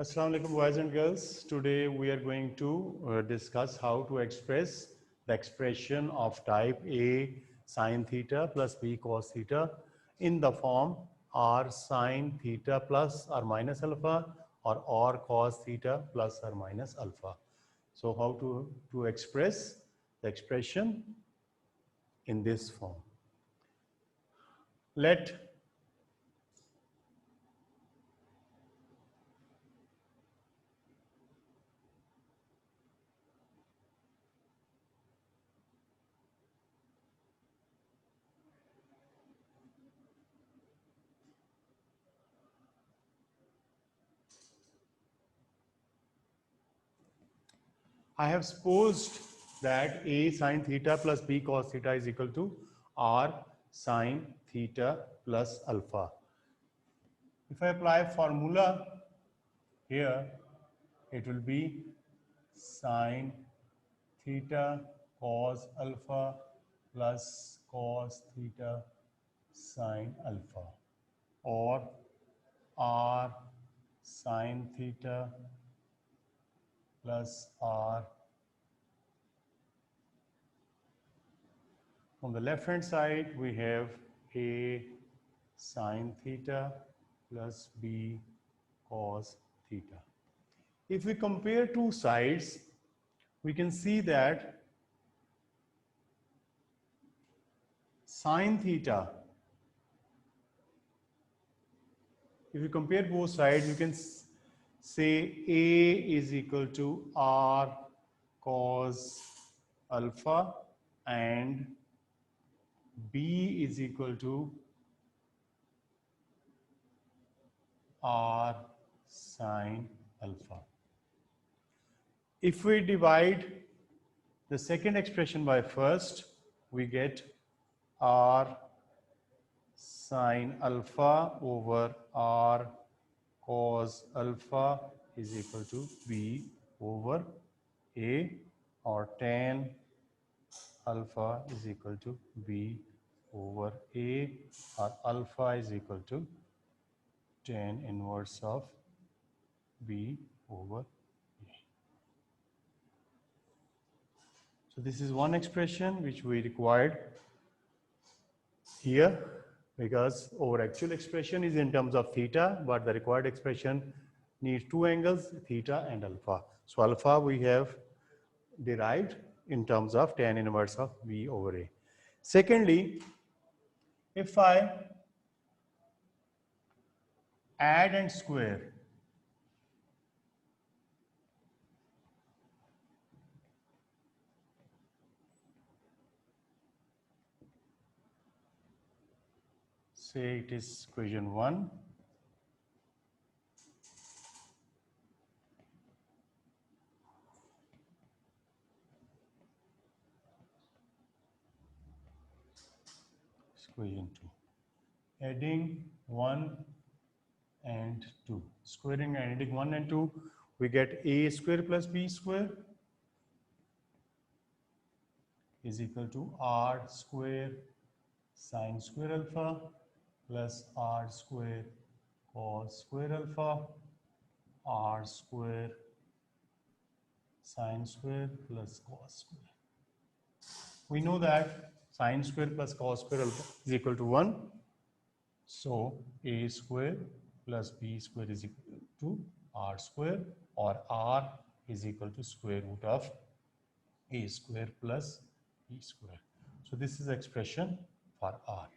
Assalamu alaikum boys and girls. Today we are going to discuss how to express the expression of type A sine theta plus B cos theta in the form r sine theta plus or minus alpha or r cos theta plus or minus alpha. So how to express the expression in this form. Let I have supposed that A sine theta plus B cos theta is equal to R sine theta plus alpha. If I apply formula here, it will be sine theta cos alpha plus cos theta sine alpha, or R sine theta plus R. On the left hand side, we have A sine theta plus B cos theta. If we compare two sides, we can see that sine theta, if you compare both sides, you can say A is equal to R cos alpha and B is equal to R sine alpha. If we divide the second expression by first, we get R sine alpha over R cos alpha is equal to B over A, or tan alpha is equal to B over A, or alpha is equal to tan inverse of B over A. So this is one expression which we required here, because our actual expression is in terms of theta, but the required expression needs two angles, theta and alpha. So alpha we have derived in terms of tan inverse of B over A. Secondly, if I add and square say it is equation 1, equation 2, adding 1 and 2, squaring and adding 1 and 2, we get A square plus B square is equal to R square sine square alpha plus R square cos square alpha, R square sine square plus cos square. We know that sine square plus cos square alpha is equal to 1. So A square plus B square is equal to R square, or R is equal to square root of A square plus B square. So this is expression for R.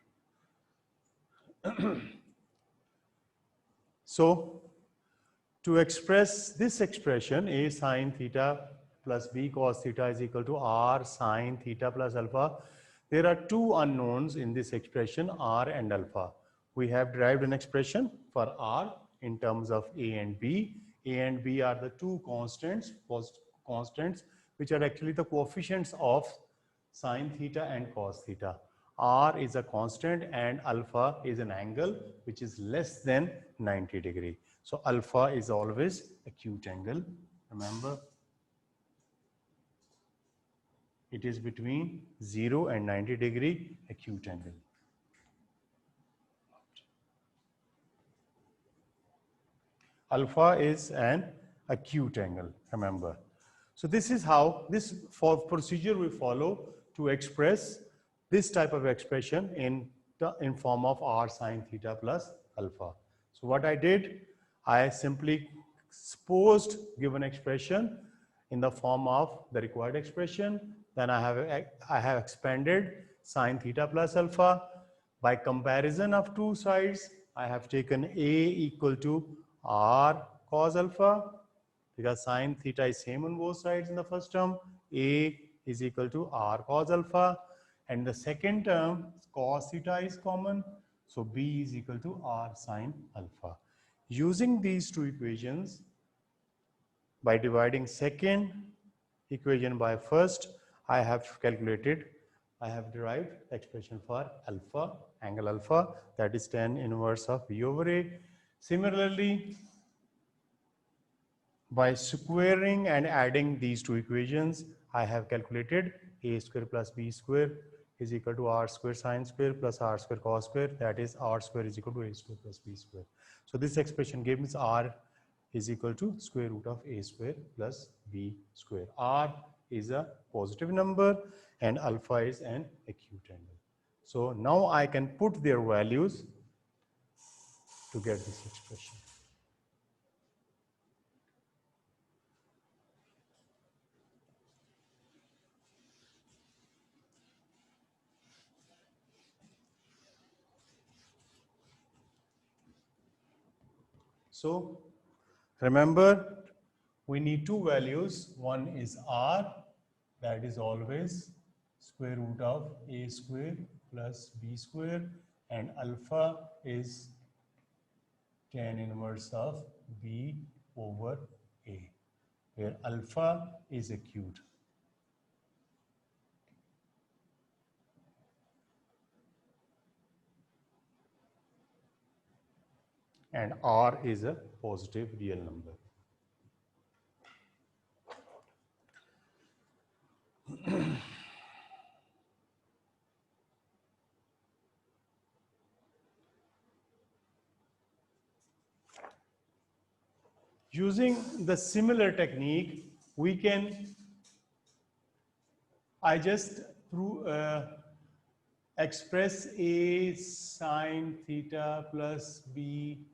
So to express this expression, A sine theta plus B cos theta is equal to R sine theta plus alpha, there are two unknowns in this expression, R and alpha. We have derived an expression for R in terms of A and B. A and B are the two constants which are actually the coefficients of sine theta and cos theta. R is a constant and alpha is an angle which is less than 90 degree. So alpha is always acute angle. Remember, it is between 0 and 90 degree acute angle. Alpha is an acute angle, remember. So this is how this procedure we follow to express this type of expression in form of r sine theta plus alpha. So what I did, I simply supposed given expression in the form of the required expression. Then I have expanded sine theta plus alpha. By comparison of two sides, I have taken A equal to R cos alpha, because sine theta is same on both sides in the first term. A is equal to R cos alpha, and the second term cos theta is common, so B is equal to R sine alpha. Using these two equations, by dividing second equation by first, I have derived the expression for alpha, angle alpha, that is tan inverse of B over A. Similarly, by squaring and adding these two equations, I have calculated A square plus B square is equal to R square sine square plus R square cos square, that is R square is equal to A square plus B square. So this expression gives R is equal to square root of A square plus B square. R is a positive number and alpha is an acute angle. So now I can put their values to get this expression. So remember, we need two values. One is R, that is always square root of A square plus B square, and alpha is tan inverse of B over A, where alpha is acute. And R is a positive real number. Using the similar technique, we can, I just express A sine theta plus B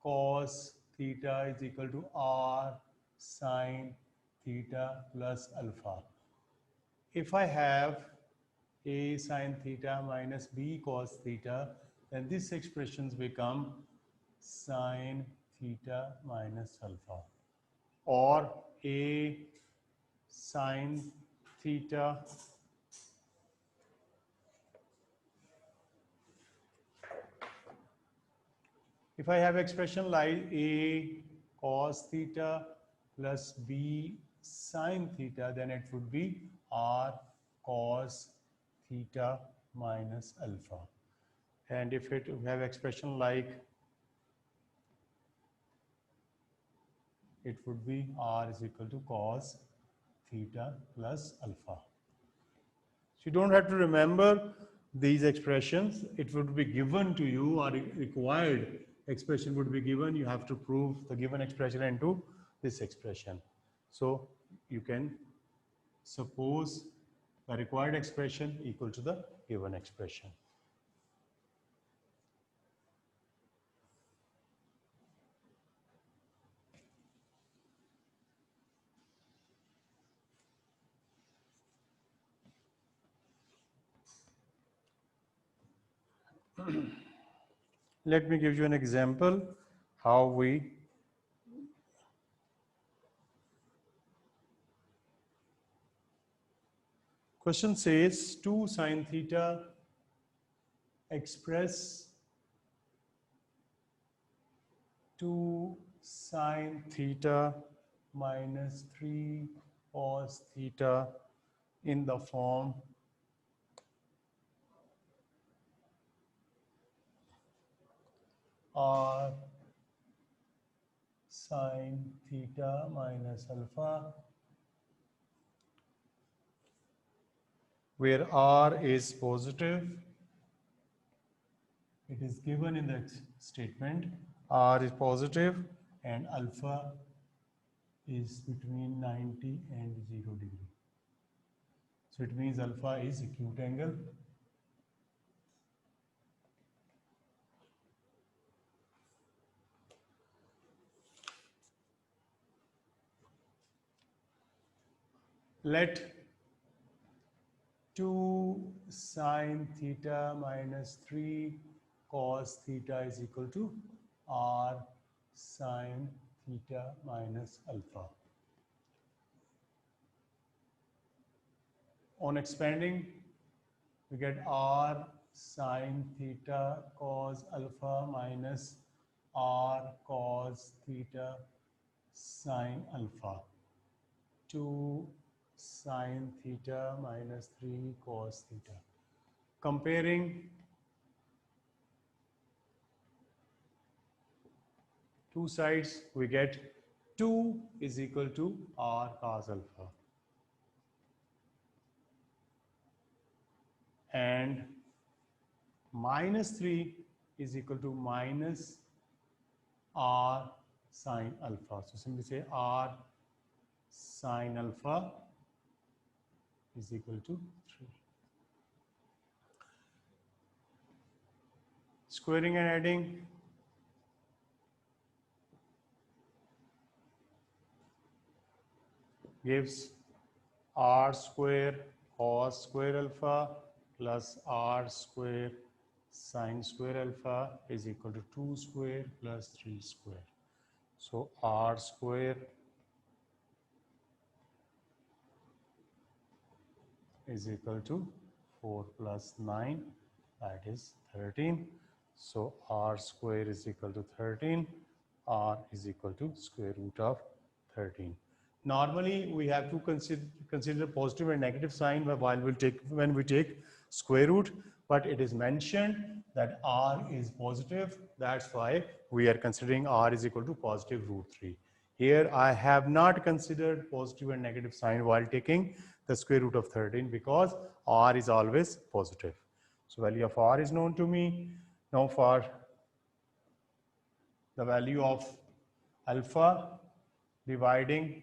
cos theta is equal to R sine theta plus alpha. If I have A sine theta minus B cos theta, then these expressions become sine theta minus alpha, or A sine theta if I have expression like A cos theta plus B sine theta, then it would be R cos theta minus alpha. And if we have expression like, it would be R is equal to cos theta plus alpha. So you don't have to remember these expressions. It would be given to you, or required expression would be given. You have to prove the given expression into this expression. So you can suppose the required expression equal to the given expression. Let me give you an example how we question says 2 sine theta express 2 sine theta minus 3 cos theta in the form R sine theta minus alpha, where R is positive. It is given in the statement R is positive and alpha is between 90 and 0 degree. So it means alpha is acute angle. Let 2 sine theta minus 3 cos theta is equal to r sine theta minus alpha. On expanding, we get r sine theta cos alpha minus r cos theta sine alpha. 2 sine theta minus 3 cos theta. Comparing two sides, we get 2 is equal to r cos alpha. And minus 3 is equal to minus r sine alpha. So simply say r sine alpha is equal to 3. Squaring and adding, gives r square cos square alpha plus r square sine square alpha is equal to 2 square plus 3 square. So r square is equal to 4 plus 9, that is 13. So r square is equal to 13, r is equal to square root of 13. Normally we have to consider positive and negative sign when we take square root, but it is mentioned that r is positive, that's why we are considering r is equal to positive root 3. Here I have not considered positive and negative sign while taking the square root of 13 because r is always positive. So value of r is known to me. Now for the value of alpha, dividing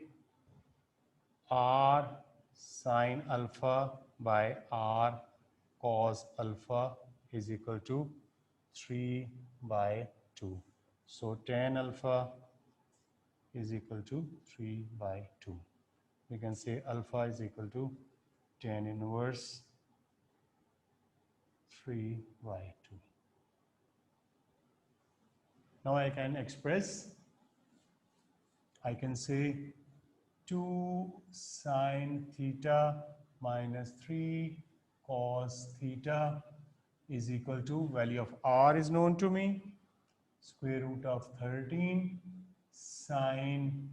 r sine alpha by r cos alpha is equal to 3 by 2. So tan alpha is equal to 3 by 2. We can say alpha is equal to tan inverse 3 by 2. Now I can say 2 sine theta minus 3 cos theta is equal to, value of r is known to me, square root of 13 sine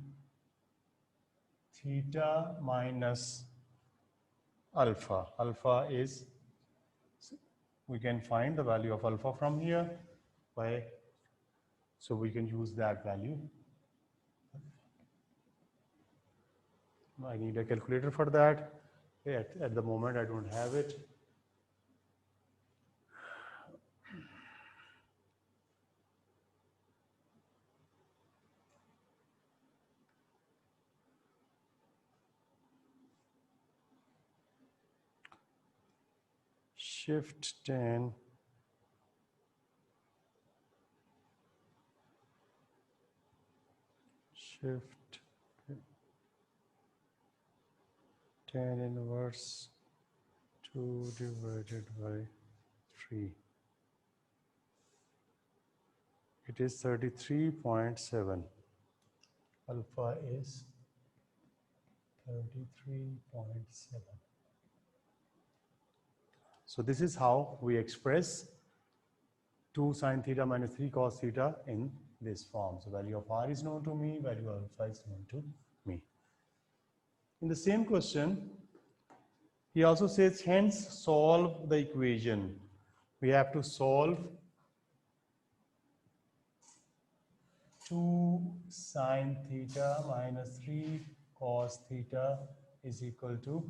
theta minus alpha. Alpha is, we can find the value of alpha from here by, so we can use that value. I need a calculator for that. At the moment I don't have it. Shift 10 shift 10 inverse 2 divided by 3. It is 33.7. Alpha is 33.7. So this is how we express 2 sine theta minus 3 cos theta in this form. So value of r is known to me, value of alpha is known to me. In the same question, he also says, hence solve the equation. We have to solve 2 sine theta minus 3 cos theta is equal to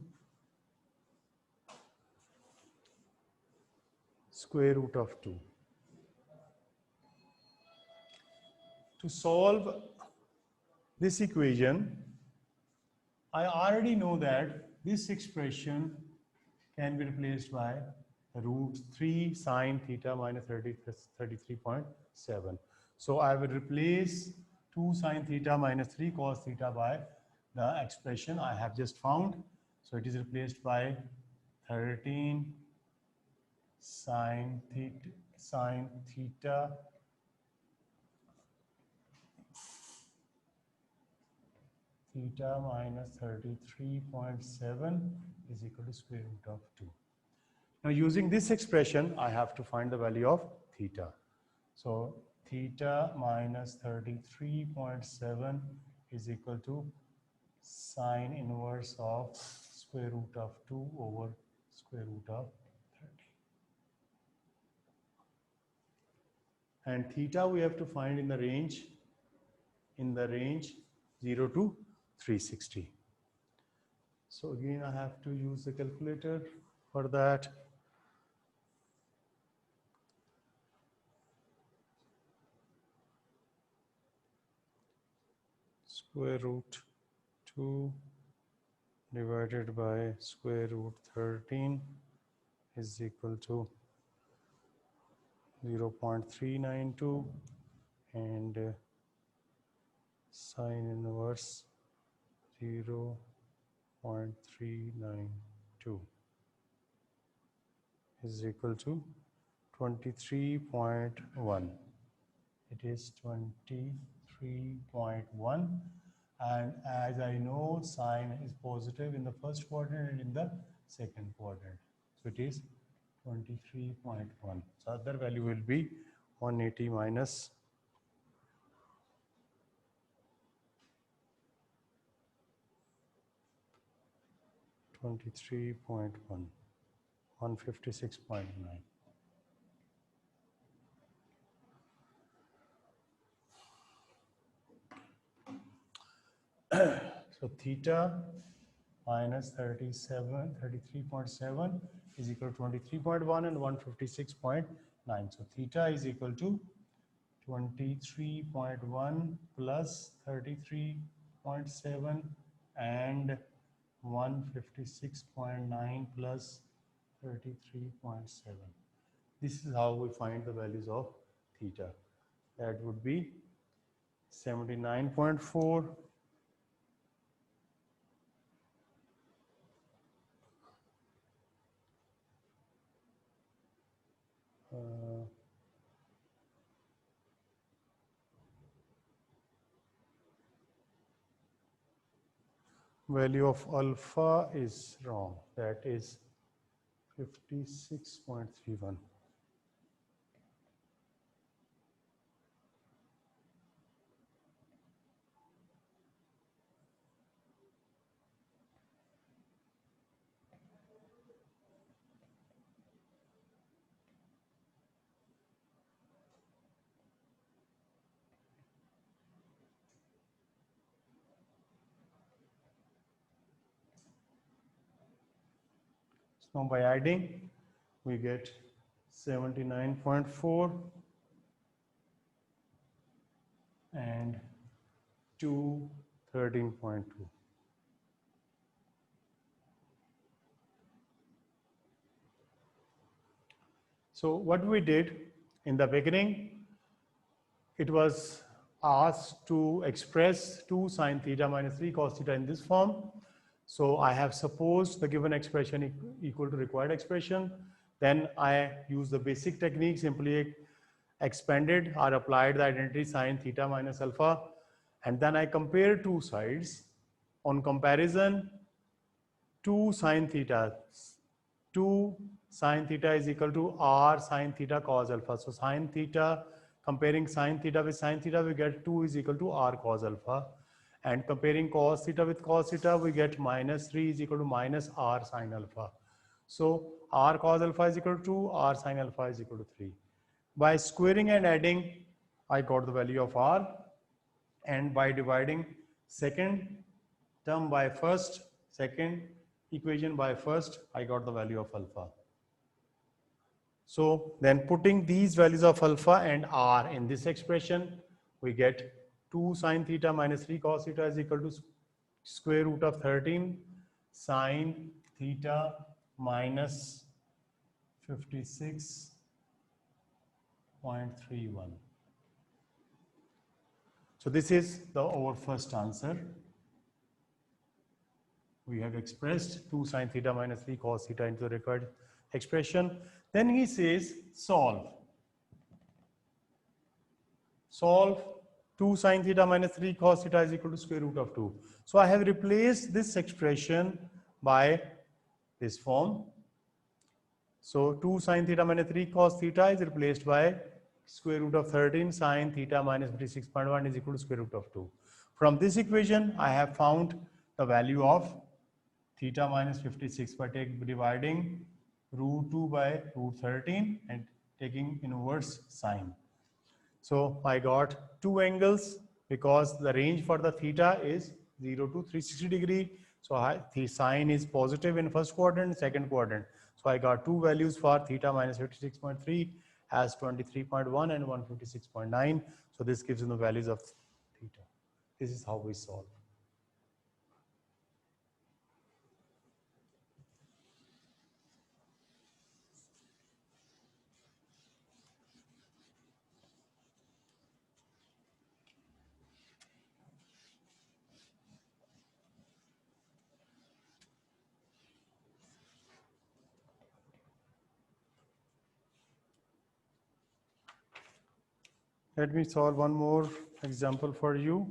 square root of 2. To solve this equation, I already know that this expression can be replaced by root 3 sine theta minus 33.7. So I will replace 2 sine theta minus 3 cos theta by the expression I have just found. So it is replaced by 13 sine theta minus 33.7 is equal to square root of 2. Now using this expression, I have to find the value of theta. So theta minus 33.7 is equal to sine inverse of square root of 2 over square root of 30. And theta we have to find in the range 0 to 360. So again I have to use the calculator for that. Square root 2 divided by square root 13 is equal to 0.392 and sine inverse 0.392 is equal to 23.1. It is 23.1, and as I know, sine is positive in the first quadrant and in the second quadrant. So it is 23.1. So other value will be 180 minus 23.1, 156.9. So theta minus 33.7 is equal to 23.1 and 156.9. So theta is equal to 23.1 plus 33.7 and 156.9 plus 33.7. This is how we find the values of theta. That would be 79.4, value of alpha is wrong. That is 56.31. Now by adding, we get 79.4 and 13.2. So what we did in the beginning, it was asked to express 2 sine theta minus 3 cos theta in this form. So I have supposed the given expression equal to required expression. Then I use the basic technique, simply expanded or applied the identity sine theta minus alpha. And then I compare two sides. On comparison, 2 sine theta is equal to r sine theta cos alpha. So sine theta, comparing sine theta with sine theta, we get 2 is equal to r cos alpha. And comparing cos theta with cos theta, we get minus 3 is equal to minus r sine alpha. So r cos alpha is equal to 2, r sine alpha is equal to 3. By squaring and adding, I got the value of r. And by dividing second term by first, second equation by first, I got the value of alpha. So then putting these values of alpha and r in this expression, we get 2 sine theta minus 3 cos theta is equal to square root of 13 sine theta minus 56.31. So this is our first answer. We have expressed 2 sine theta minus 3 cos theta into the required expression. Then he says solve. Solve 2 sine theta minus 3 cos theta is equal to square root of 2. So I have replaced this expression by this form. So 2 sine theta minus 3 cos theta is replaced by square root of 13 sine theta minus 56.1 is equal to square root of 2. From this equation, I have found the value of theta minus 56 by dividing root 2 by root 13 and taking inverse sine. So I got two angles because the range for the theta is 0 to 360 degree. So the sine is positive in first quadrant, second quadrant. So I got two values for theta minus 56.3 as 23.1 and 156.9. So this gives you the values of theta. This is how we solve. Let me solve one more example for you.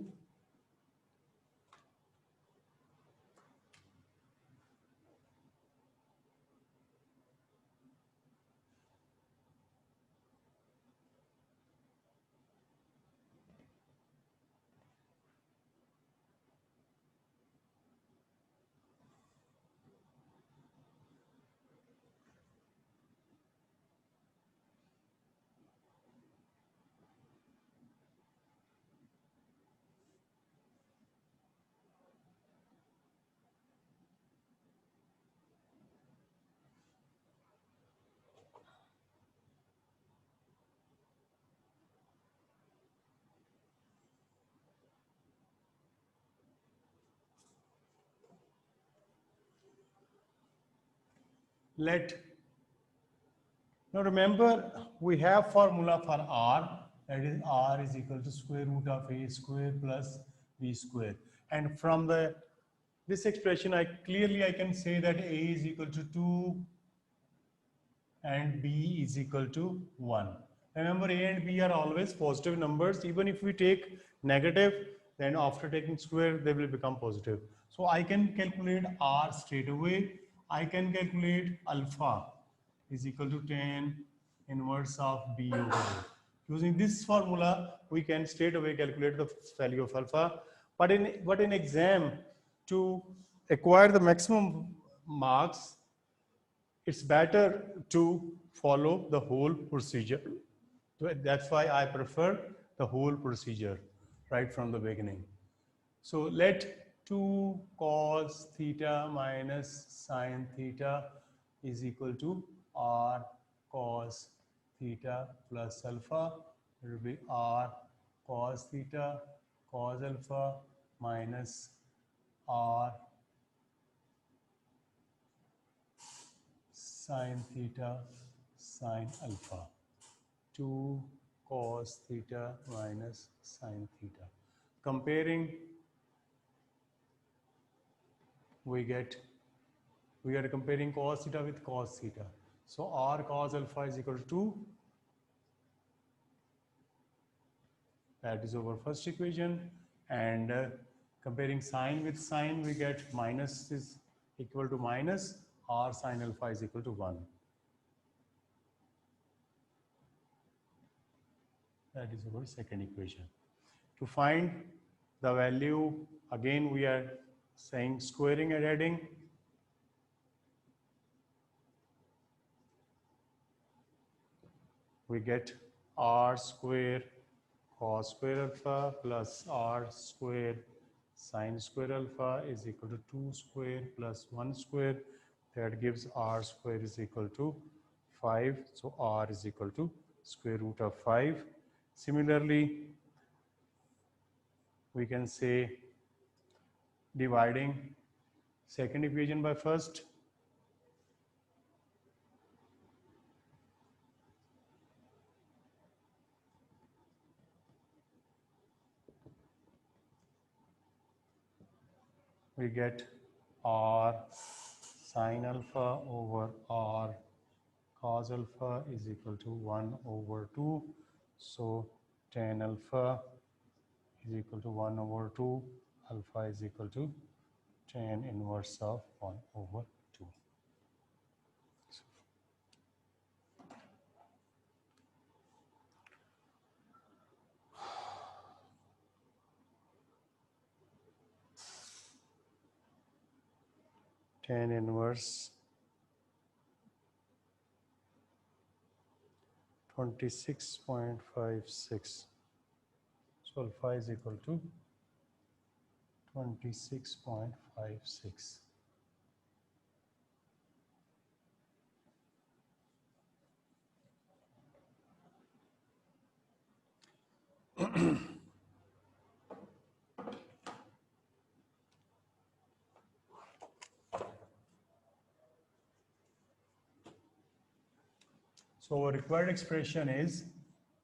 Now remember, we have formula for r, that is r is equal to square root of a square plus b square. And from this expression, I can say that a is equal to 2 and b is equal to 1. Remember, a and b are always positive numbers. Even if we take negative, then after taking square, they will become positive. So I can calculate r straight away. I can calculate alpha is equal to 10 inverse of b over a. Using this formula, we can straight away calculate the value of alpha. But in exam, to acquire the maximum marks, it's better to follow the whole procedure. That's why I prefer the whole procedure right from the beginning. So let 2 cos theta minus sine theta is equal to r cos theta plus alpha. It will be r cos theta cos alpha minus r sine theta sine alpha. 2 cos theta minus sine theta. Comparing, we are comparing cos theta with cos theta. So r cos alpha is equal to 2. That is our first equation. And comparing sine with sine, we get minus is equal to minus, r sine alpha is equal to 1. That is our second equation. To find the value, again we are saying squaring and adding. We get r square cos square alpha plus r square sine square alpha is equal to 2 square plus 1 square. That gives r square is equal to 5. So r is equal to square root of 5. Similarly, we can say dividing second equation by first. We get r sine alpha over r cos alpha is equal to 1 over 2. So tan alpha is equal to 1 over 2. Alpha is equal to tan inverse of 1 over 2. Tan inverse 26.56. So alpha is equal to 26.56. So our required expression is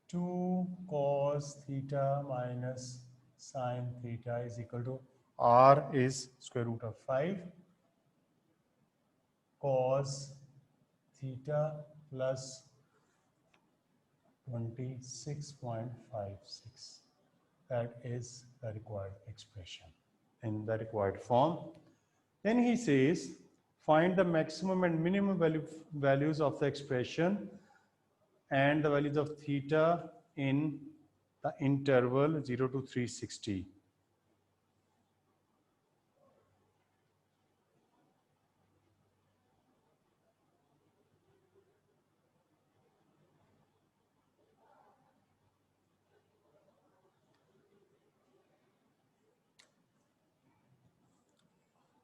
2 cos theta minus sine theta is equal to r is square root of 5 cos theta plus 26.56. That is the required expression in the required form. Then he says, find the maximum and minimum values of the expression and the values of theta in the interval 0 to 360.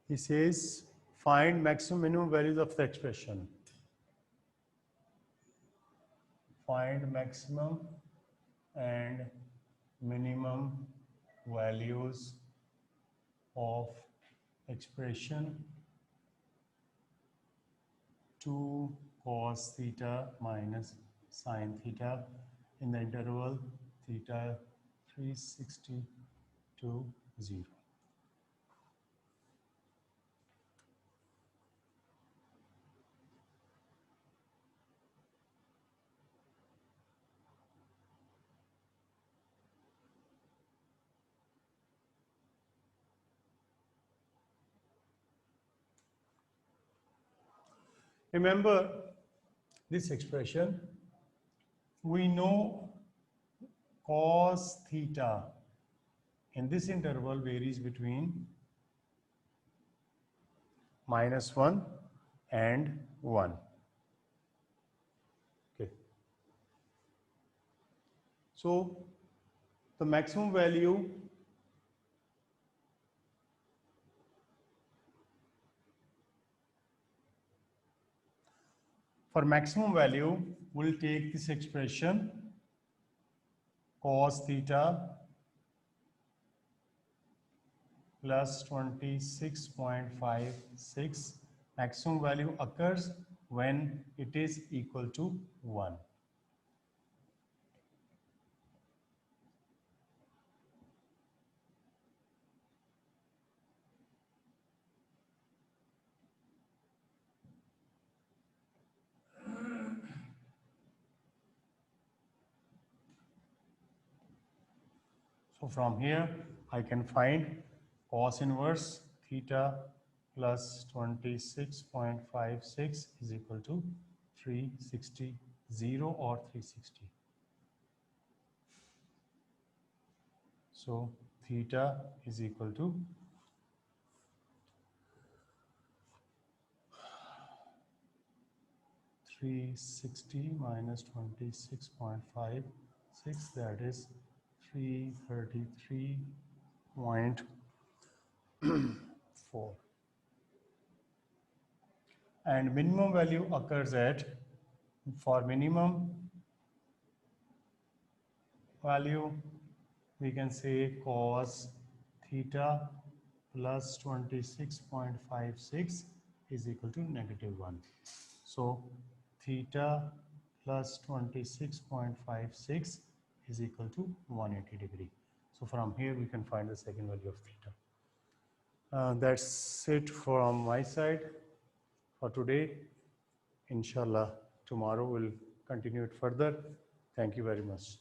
He says, find maximum minimum values of the expression. Find maximum and minimum values of expression 2 cos theta minus sine theta in the interval theta 360 to 0. Remember this expression, we know cos theta in this interval varies between -1 and 1. Okay. So the maximum value for maximum value, we'll take this expression cos theta plus 26.56. Maximum value occurs when it is equal to 1. So from here, I can find cos inverse theta plus 26.56 is equal to 360, 0 or 360. So theta is equal to 360 minus 26.56, that is 333.4. And minimum value occurs at, for minimum value we can say cos theta plus 26.56 is equal to -1. So theta plus 26.56 is equal to 180 degree. So from here we can find the second value of theta. That's it from my side for today. Inshallah, tomorrow we'll continue it further. Thank you very much.